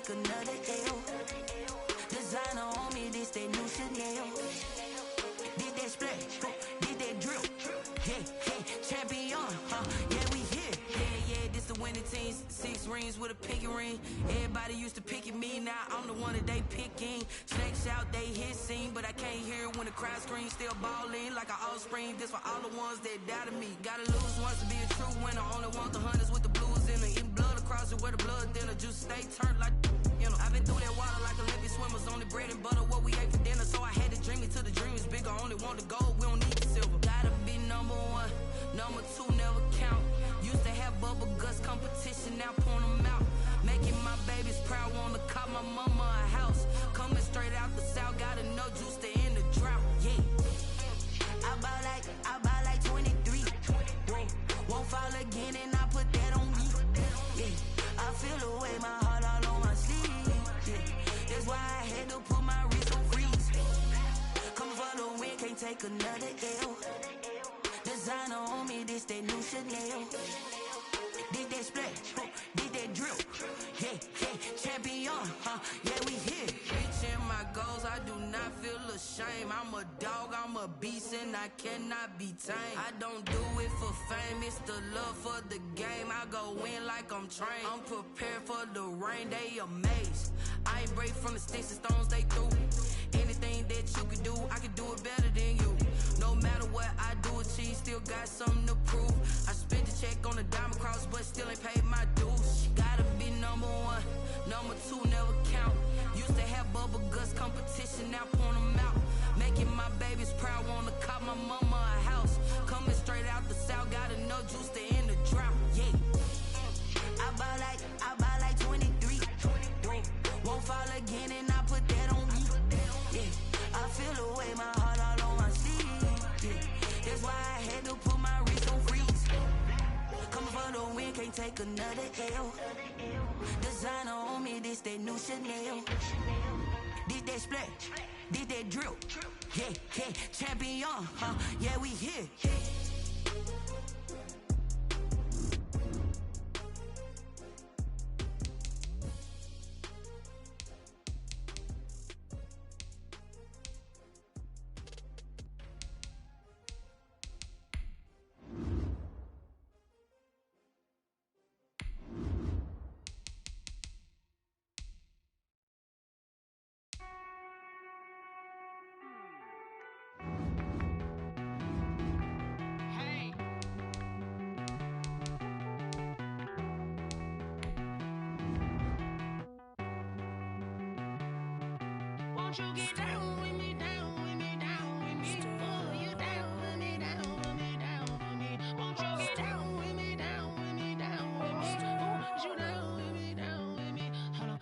take another L. Designer on me, this that new Chanel. Did that splash, did that drill. Yeah, champion, yeah, we here. Yeah, this the winning team. 6 rings with a pinky ring. Everybody used to pick at me, now I'm the one that they picking. Snakes out, they hit scene, but I can't hear it when the crowd screams. Still balling like an offspring. This for all the ones that doubted me. Gotta lose once to be a true winner. Only want the hunters with the blues in it. Eating blood across it where the blood thinner. Juice stay turned like, you know. I've been through that water like Olympic swimmers. Only bread and butter, what we ate for dinner. So I had to dream it till the dream is bigger. Only want the gold, we don't need the silver. Gotta be number 1, number 2 never count. Used to have bubble guts competition, now point them out. Making my babies proud, wanna cop my mama a house. Coming straight out the south, gotta know juice to end the drought. Yeah, I buy like 23. Won't fall again, and I put that on me. Yeah, I feel the way, my heart all on my sleeve. Yeah, that's why I had to put my wrist on freeze. Coming for the win, can't take another L. Designer on me, this that new Chanel. Did that splash, did that drill. Yeah, champion, yeah, we here. Reaching my goals, I do not feel ashamed. I'm a dog, I'm a beast, and I cannot be tamed. I don't do it for fame, it's the love for the game. I go in like I'm trained. I'm prepared for the rain, they amazed. I ain't break from the sticks and stones they threw. Anything that you could do, I could do it better than you. No matter what I do, achieve, still got something to prove. I spent the check on the diamond cross, but still ain't paid my dues. Gotta be number 1, number 2 never count. Used to have bubble guts competition, now point them out. Making my babies proud, wanna cop my mama a house. Coming straight out the south, gotta know juice to end the drought. Yeah, I buy like 23. Won't fall again, and I put that on me. Yeah, I feel the way, my heart all on my sleeve. Yeah, that's why I had to put my wrist on freeze. Coming for the win, can't take another L. Designer on me, this that new Chanel. Did that splash, did that drill. Yeah, champion, yeah, we here. Won't you get down with me, down with me, down with me? Oh, you down with me, down with me, down with me. Won't you get down with me, down with me, down with me? Oh, you down with me, down with me? Hold on.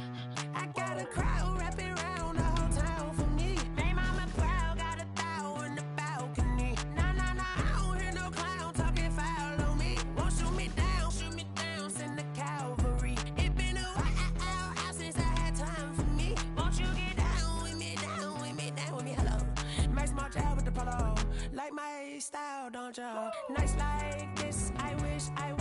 I got a crowd wrapping around the whole town for me. They mama proud, got a thou in the balcony. Nah, I don't hear no clown talking foul on me. Won't shoot me down, send the cavalry. It been a while since I had time for me. Won't you get down with me, down with me, down with me? Hello. Max my job with the polo. Like my style, don't you? Nights like this, I wish I